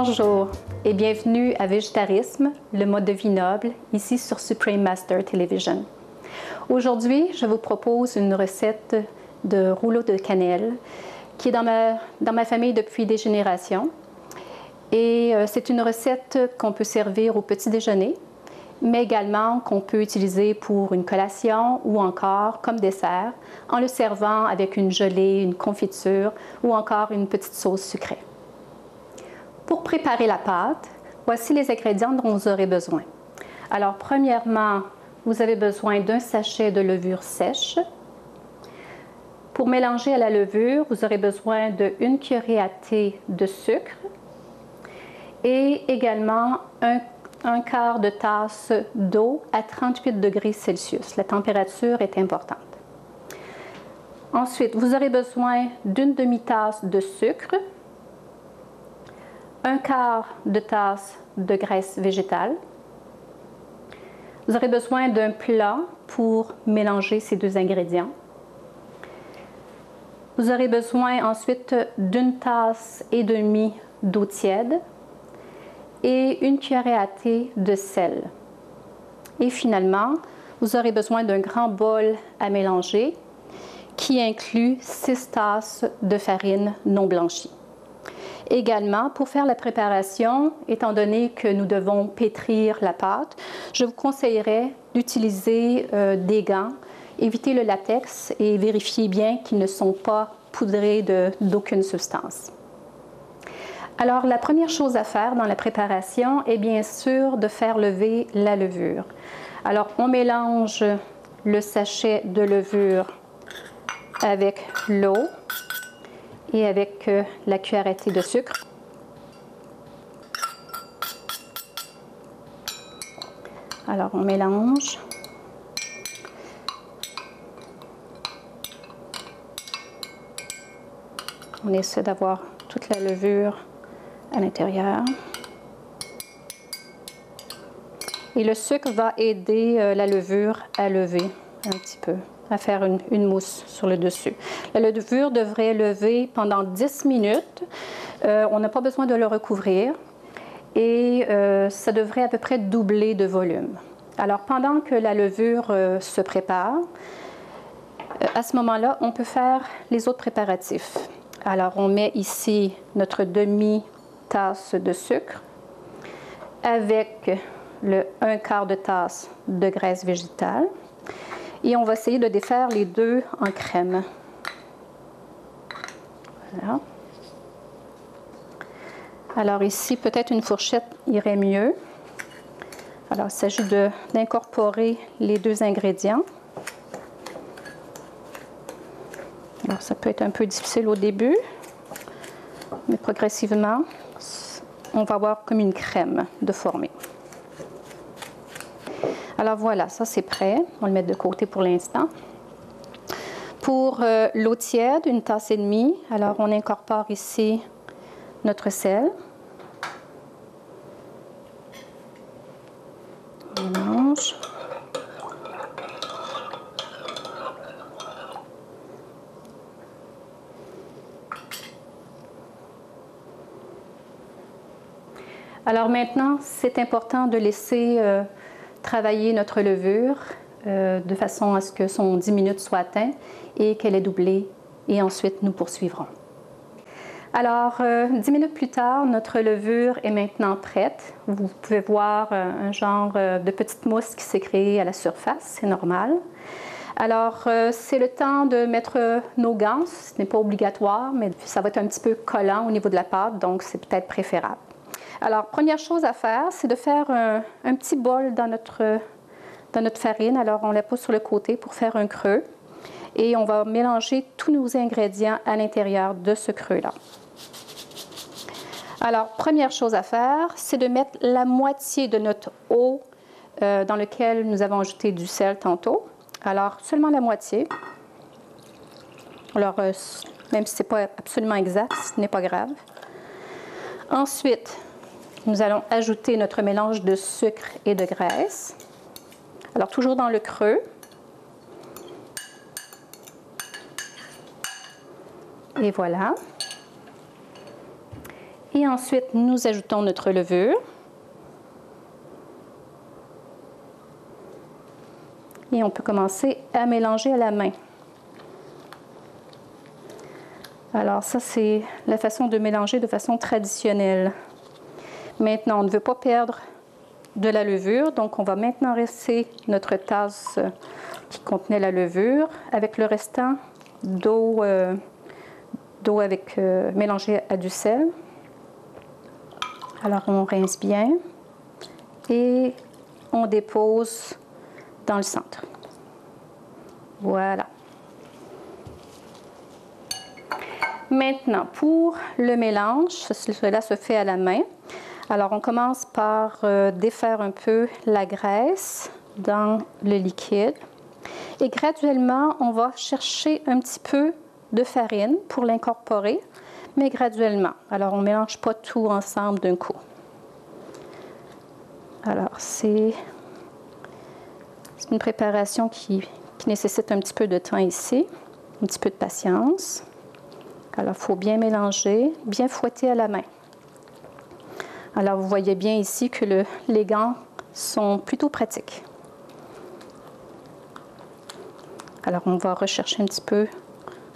Bonjour et bienvenue à Végétarisme, le mode de vie noble, ici sur Supreme Master Television. Aujourd'hui, je vous propose une recette de rouleau de cannelle qui est dans ma famille depuis des générations. Et c'est une recette qu'on peut servir au petit déjeuner, mais également qu'on peut utiliser pour une collation ou encore comme dessert en le servant avec une gelée, une confiture ou encore une petite sauce sucrée. Pour préparer la pâte, voici les ingrédients dont vous aurez besoin. Alors, premièrement, vous avez besoin d'un sachet de levure sèche. Pour mélanger à la levure, vous aurez besoin d'une cuillerée à thé de sucre et également un quart de tasse d'eau à 38 degrés Celsius. La température est importante. Ensuite, vous aurez besoin d'une demi-tasse de sucre, un quart de tasse de graisse végétale. Vous aurez besoin d'un plat pour mélanger ces deux ingrédients. Vous aurez besoin ensuite d'une tasse et demie d'eau tiède et une cuillerée à thé de sel. Et finalement, vous aurez besoin d'un grand bol à mélanger qui inclut 6 tasses de farine non blanchie. Également, pour faire la préparation, étant donné que nous devons pétrir la pâte, je vous conseillerais d'utiliser des gants, éviter le latex et vérifier bien qu'ils ne sont pas poudrés d'aucune substance. Alors, la première chose à faire dans la préparation est bien sûr de faire lever la levure. Alors, on mélange le sachet de levure avec l'eau et avec la cuillère à thé de sucre. Alors, on mélange. On essaie d'avoir toute la levure à l'intérieur. Et le sucre va aider la levure à lever un petit peu, à faire une mousse sur le dessus. La levure devrait lever pendant 10 minutes. On n'a pas besoin de le recouvrir et ça devrait à peu près doubler de volume. Alors, pendant que la levure se prépare, à ce moment-là, on peut faire les autres préparatifs. Alors, on met ici notre demi-tasse de sucre avec un quart de tasse de graisse végétale. Et on va essayer de défaire les deux en crème. Voilà. Alors ici, peut-être une fourchette irait mieux. Alors, il s'agit d'incorporer les deux ingrédients. Alors, ça peut être un peu difficile au début, mais progressivement, on va avoir comme une crème de former. Alors voilà, ça c'est prêt. On va le mettre de côté pour l'instant. Pour l'eau tiède, une tasse et demie. Alors on incorpore ici notre sel. On mélange. Alors maintenant, c'est important de laisser travailler notre levure de façon à ce que son 10 minutes soit atteint et qu'elle ait doublé et ensuite nous poursuivrons. Alors, 10 minutes plus tard, notre levure est maintenant prête. Vous pouvez voir un genre de petite mousse qui s'est créée à la surface, c'est normal. Alors, c'est le temps de mettre nos gants. Ce n'est pas obligatoire, mais ça va être un petit peu collant au niveau de la pâte, donc c'est peut-être préférable. Alors, première chose à faire, c'est de faire un petit bol dans notre farine. Alors, on la pose sur le côté pour faire un creux. Et on va mélanger tous nos ingrédients à l'intérieur de ce creux-là. Alors, première chose à faire, c'est de mettre la moitié de notre eau dans laquelle nous avons ajouté du sel tantôt. Alors, seulement la moitié. Alors, même si ce n'est pas absolument exact, ce n'est pas grave. Ensuite, nous allons ajouter notre mélange de sucre et de graisse. Alors, toujours dans le creux. Et voilà. Et ensuite, nous ajoutons notre levure. Et on peut commencer à mélanger à la main. Alors ça, c'est la façon de mélanger de façon traditionnelle. Maintenant, on ne veut pas perdre de la levure, donc on va maintenant rincer notre tasse qui contenait la levure avec le restant d'eau mélangée à du sel. Alors on rince bien et on dépose dans le centre. Voilà. Maintenant, pour le mélange, cela se fait à la main. Alors, on commence par défaire un peu la graisse dans le liquide. Et graduellement, on va chercher un petit peu de farine pour l'incorporer, mais graduellement. Alors, on ne mélange pas tout ensemble d'un coup. Alors, c'est une préparation qui nécessite un petit peu de temps ici, un petit peu de patience. Alors, il faut bien mélanger, bien fouetter à la main. Alors, vous voyez bien ici que les gants sont plutôt pratiques. Alors, on va rechercher un petit peu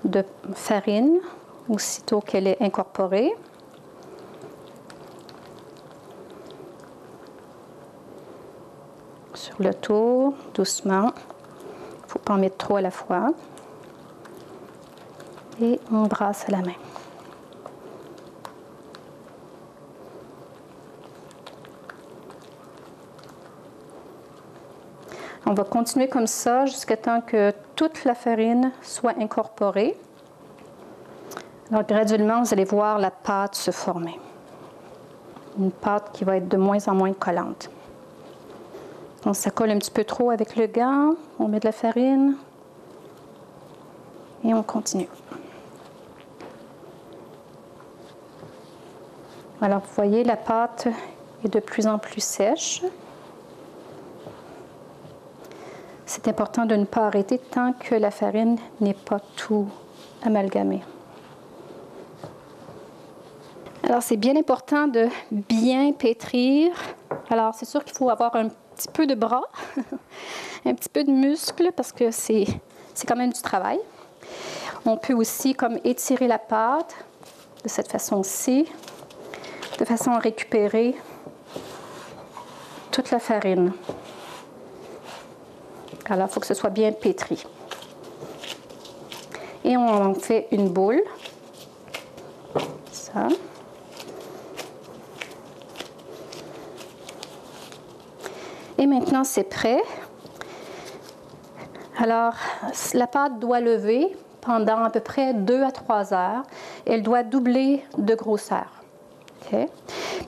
de farine aussitôt qu'elle est incorporée. Sur le tour, doucement. Il ne faut pas en mettre trop à la fois. Et on brasse à la main. On va continuer comme ça jusqu'à temps que toute la farine soit incorporée. Alors, graduellement, vous allez voir la pâte se former. Une pâte qui va être de moins en moins collante. Donc, ça colle un petit peu trop avec le gant. On met de la farine. Et on continue. Alors, vous voyez, la pâte est de plus en plus sèche. C'est important de ne pas arrêter tant que la farine n'est pas tout amalgamée. Alors, c'est bien important de bien pétrir. Alors, c'est sûr qu'il faut avoir un petit peu de bras, un petit peu de muscle, parce que c'est quand même du travail. On peut aussi comme étirer la pâte de cette façon-ci, de façon à récupérer toute la farine. Alors, il faut que ce soit bien pétri. Et on en fait une boule. Ça. Et maintenant, c'est prêt. Alors, la pâte doit lever pendant à peu près 2 à 3 heures. Elle doit doubler de grosseur. Okay.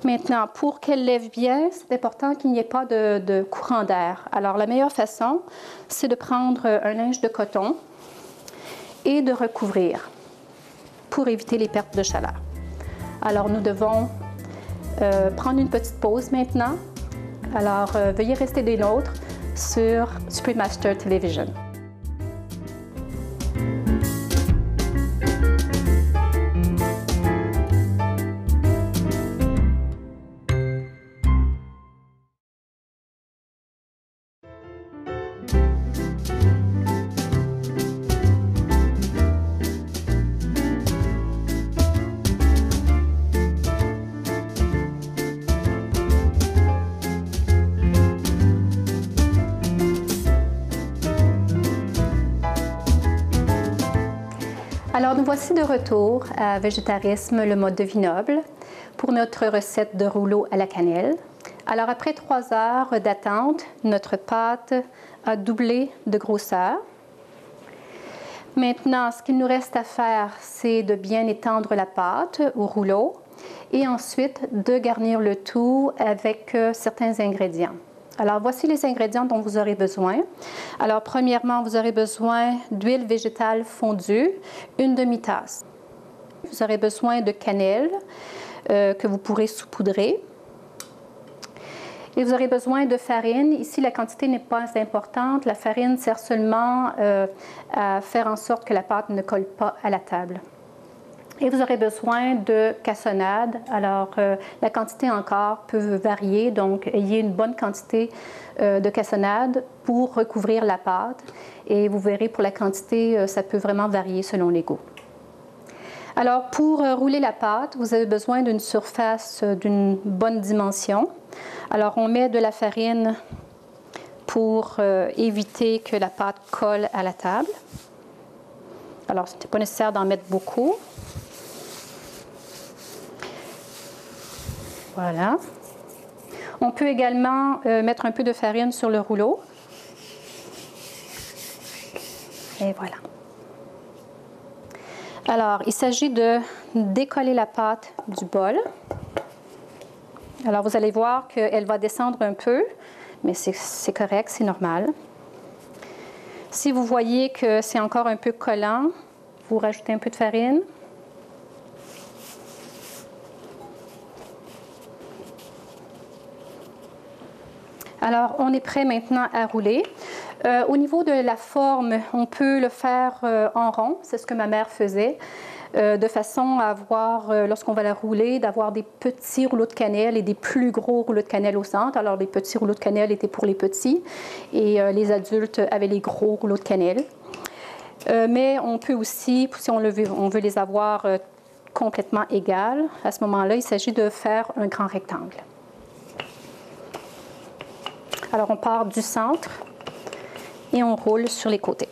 Maintenant, pour qu'elle lève bien, c'est important qu'il n'y ait pas de courant d'air. Alors, la meilleure façon, c'est de prendre un linge de coton et de recouvrir pour éviter les pertes de chaleur. Alors, nous devons prendre une petite pause maintenant. Alors, veuillez rester des nôtres sur Supreme Master Television. Alors, nous voici de retour à Végétarisme, le mode de vie noble, pour notre recette de rouleau à la cannelle. Alors, après 3 heures d'attente, notre pâte a doublé de grosseur. Maintenant, ce qu'il nous reste à faire, c'est de bien étendre la pâte au rouleau et ensuite de garnir le tout avec certains ingrédients. Alors, voici les ingrédients dont vous aurez besoin. Alors, premièrement, vous aurez besoin d'huile végétale fondue, 1 demi-tasse. Vous aurez besoin de cannelle que vous pourrez saupoudrer. Et vous aurez besoin de farine. Ici, la quantité n'est pas importante. La farine sert seulement à faire en sorte que la pâte ne colle pas à la table. Et vous aurez besoin de cassonade. Alors, la quantité encore peut varier, donc ayez une bonne quantité de cassonade pour recouvrir la pâte. Et vous verrez, pour la quantité, ça peut vraiment varier selon les goûts. Alors, pour rouler la pâte, vous avez besoin d'une surface d'une bonne dimension. Alors, on met de la farine pour éviter que la pâte colle à la table. Alors, ce n'est pas nécessaire d'en mettre beaucoup. Voilà. On peut également mettre un peu de farine sur le rouleau. Et voilà. Alors, il s'agit de décoller la pâte du bol. Alors, vous allez voir qu'elle va descendre un peu, mais c'est correct, c'est normal. Si vous voyez que c'est encore un peu collant, vous rajoutez un peu de farine. Alors, on est prêt maintenant à rouler. Au niveau de la forme, on peut le faire en rond, c'est ce que ma mère faisait, de façon à avoir, lorsqu'on va la rouler, d'avoir des petits rouleaux de cannelle et des plus gros rouleaux de cannelle au centre. Alors, les petits rouleaux de cannelle étaient pour les petits et les adultes avaient les gros rouleaux de cannelle. Mais on peut aussi, si on veut les avoir complètement égales, à ce moment-là, il s'agit de faire un grand rectangle. Alors, on part du centre et on roule sur les côtés.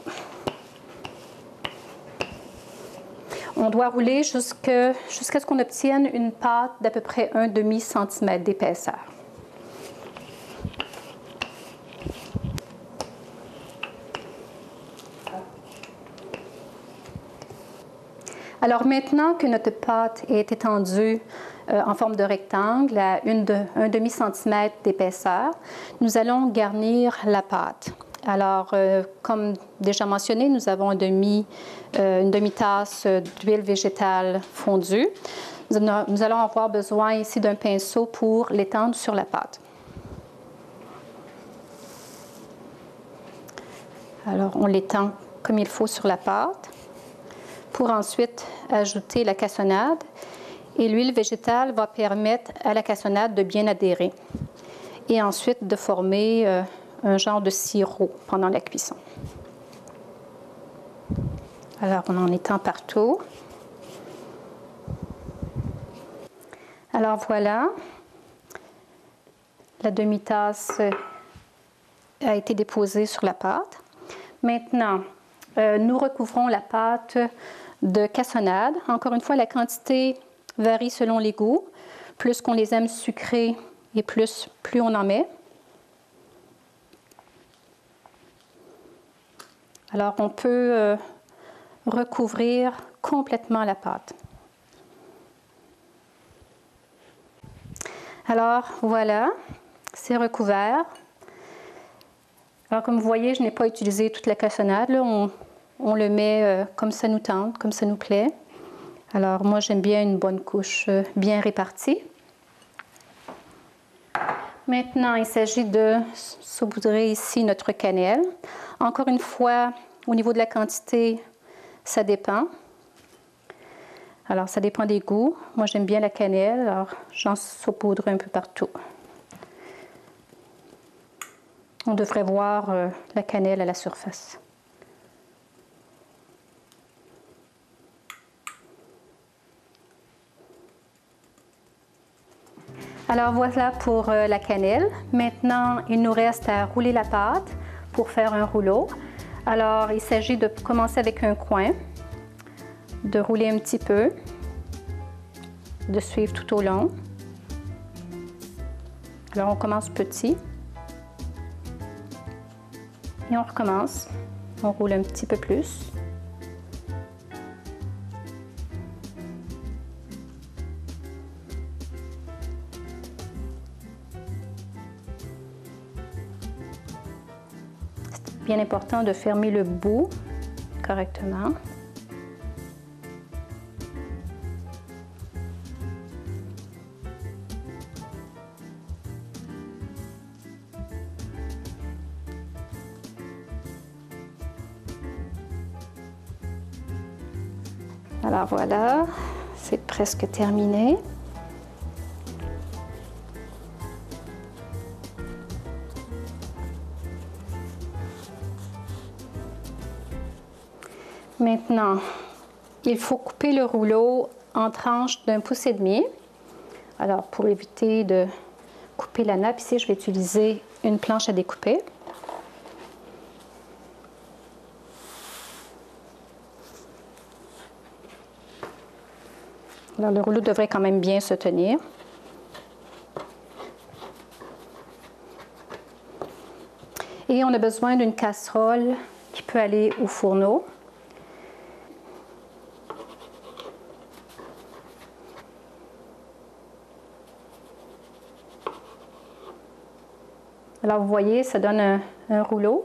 On doit rouler jusqu'à ce qu'on obtienne une pâte d'à peu près 1/2 centimètre d'épaisseur. Alors maintenant que notre pâte est étendue en forme de rectangle à 1/2 centimètre d'épaisseur, nous allons garnir la pâte. Alors, comme déjà mentionné, nous avons une demi-tasse d'huile végétale fondue. Nous allons avoir besoin ici d'un pinceau pour l'étendre sur la pâte. Alors, on l'étend comme il faut sur la pâte pour ensuite ajouter la cassonade. Et l'huile végétale va permettre à la cassonade de bien adhérer et ensuite de former un genre de sirop pendant la cuisson. Alors, on en étend partout. Alors, voilà. La demi-tasse a été déposée sur la pâte. Maintenant, nous recouvrons la pâte de cassonade. Encore une fois, la quantité varie selon les goûts. Plus qu'on les aime sucrés et plus on en met. Alors, on peut recouvrir complètement la pâte. Alors, voilà, c'est recouvert. Alors, comme vous voyez, je n'ai pas utilisé toute la cassonade. Là, on le met comme ça nous tente, comme ça nous plaît. Alors, moi, j'aime bien une bonne couche bien répartie. Maintenant, il s'agit de saupoudrer ici notre cannelle. Encore une fois, au niveau de la quantité, ça dépend. Alors, ça dépend des goûts. Moi, j'aime bien la cannelle, alors j'en saupoudre un peu partout. On devrait voir la cannelle à la surface. Alors voilà pour la cannelle. Maintenant, il nous reste à rouler la pâte pour faire un rouleau. Alors, il s'agit de commencer avec un coin, de rouler un petit peu, de suivre tout au long. Alors, on commence petit. Et on recommence. On roule un petit peu plus. C'est bien important de fermer le bout correctement. Alors voilà, c'est presque terminé. Maintenant, il faut couper le rouleau en tranches d'1,5 pouce. Alors, pour éviter de couper la nappe, ici, je vais utiliser une planche à découper. Alors, le rouleau devrait quand même bien se tenir. Et on a besoin d'une casserole qui peut aller au fourneau. Alors, vous voyez, ça donne un rouleau.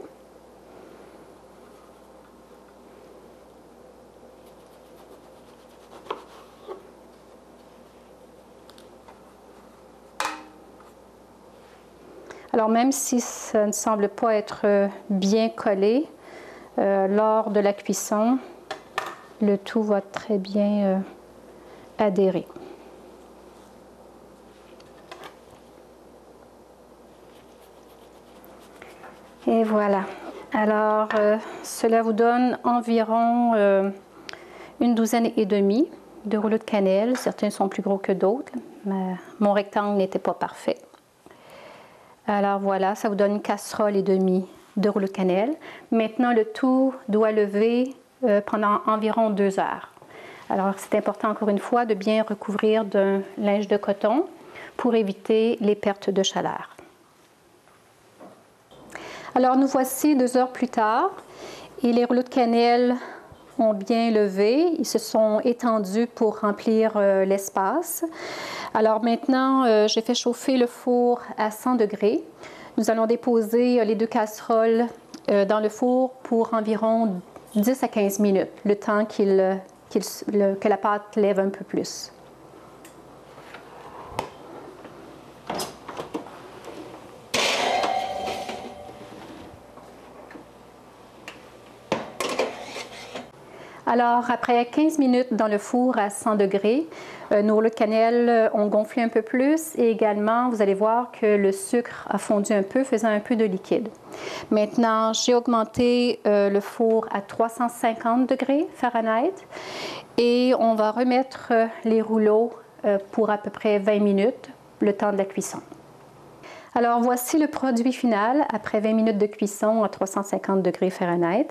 Alors, même si ça ne semble pas être bien collé, lors de la cuisson, le tout va très bien adhérer. Et voilà. Alors, cela vous donne environ 1,5 douzaine de rouleaux de cannelle. Certains sont plus gros que d'autres, mais mon rectangle n'était pas parfait. Alors voilà, ça vous donne 1,5 casseroles de rouleaux de cannelle. Maintenant, le tout doit lever pendant environ 2 heures. Alors, c'est important encore une fois de bien recouvrir d'un linge de coton pour éviter les pertes de chaleur. Alors, nous voici 2 heures plus tard et les rouleaux de cannelle ont bien levé. Ils se sont étendus pour remplir l'espace. Alors maintenant, j'ai fait chauffer le four à 100 degrés. Nous allons déposer les 2 casseroles dans le four pour environ 10 à 15 minutes, le temps que la pâte lève un peu plus. Alors, après 15 minutes dans le four à 100 degrés, nos rouleaux de cannelle ont gonflé un peu plus et également, vous allez voir que le sucre a fondu un peu, faisant un peu de liquide. Maintenant, j'ai augmenté le four à 350 degrés Fahrenheit et on va remettre les rouleaux pour à peu près 20 minutes, le temps de la cuisson. Alors, voici le produit final après 20 minutes de cuisson à 350 degrés Fahrenheit.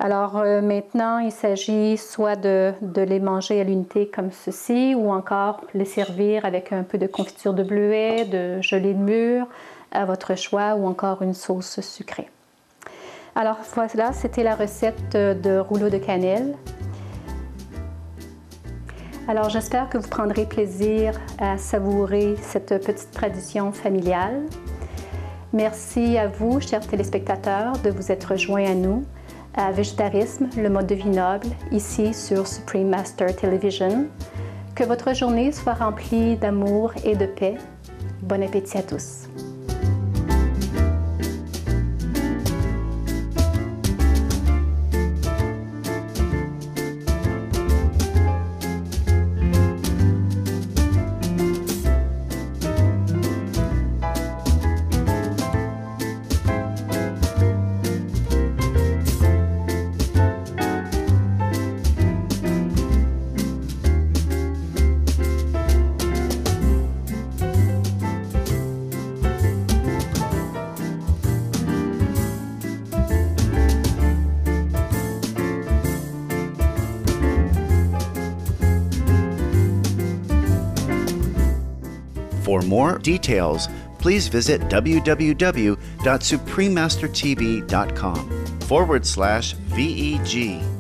Alors maintenant, il s'agit soit de les manger à l'unité comme ceci ou encore les servir avec un peu de confiture de bleuet, de gelée de mûre, à votre choix ou encore une sauce sucrée. Alors voilà, c'était la recette de rouleau de cannelle. Alors j'espère que vous prendrez plaisir à savourer cette petite tradition familiale. Merci à vous, chers téléspectateurs, de vous être joints à nous à Végétarisme, le mode de vie noble, ici sur Supreme Master Television. Que votre journée soit remplie d'amour et de paix. Bon appétit à tous! For more details, please visit www.suprememastertv.com/VEG.